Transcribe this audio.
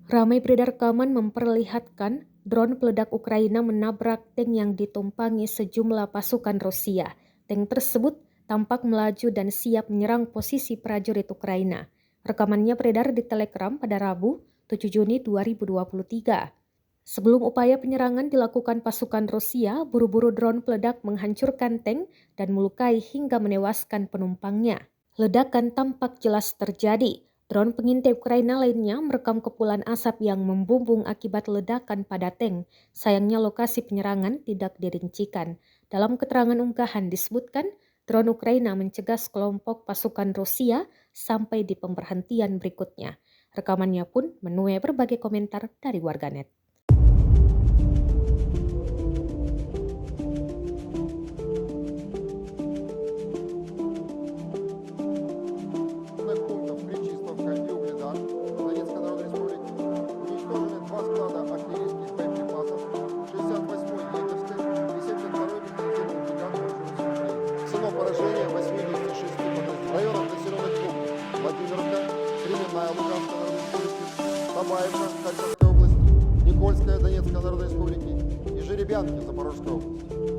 Ramai beredar rekaman memperlihatkan drone peledak Ukraina menabrak tank yang ditumpangi sejumlah pasukan Rusia. Tank tersebut tampak melaju dan siap menyerang posisi prajurit Ukraina. Rekamannya beredar di Telegram pada Rabu, 7 Juni 2023. Sebelum upaya penyerangan dilakukan pasukan Rusia, buru-buru drone peledak menghancurkan tank dan melukai hingga menewaskan penumpangnya. Ledakan tampak jelas terjadi. Drone pengintai Ukraina lainnya merekam kepulan asap yang membumbung akibat ledakan pada tank. Sayangnya lokasi penyerangan tidak dirincikan. Dalam keterangan unggahan disebutkan, drone Ukraina mencegah sekelompok pasukan Rusia sampai di pemberhentian berikutnya. Rekamannya pun menuai berbagai komentar dari warganet. Пунктов Причистовка и Угледар Донецкой Народной Республики уничтожены 2 склада артиллерийских боеприпасов 68-й егерской и 72-й механизированной бригады вооруженных сил Украины. Всего поражение 86 подразделений. В районах населенных пунктов Владимировка, Кременная Луганской Народной Республики, Табаевка Харьковской области, Никольская Донецкой Народной Республики и Жеребянки Запорожской области.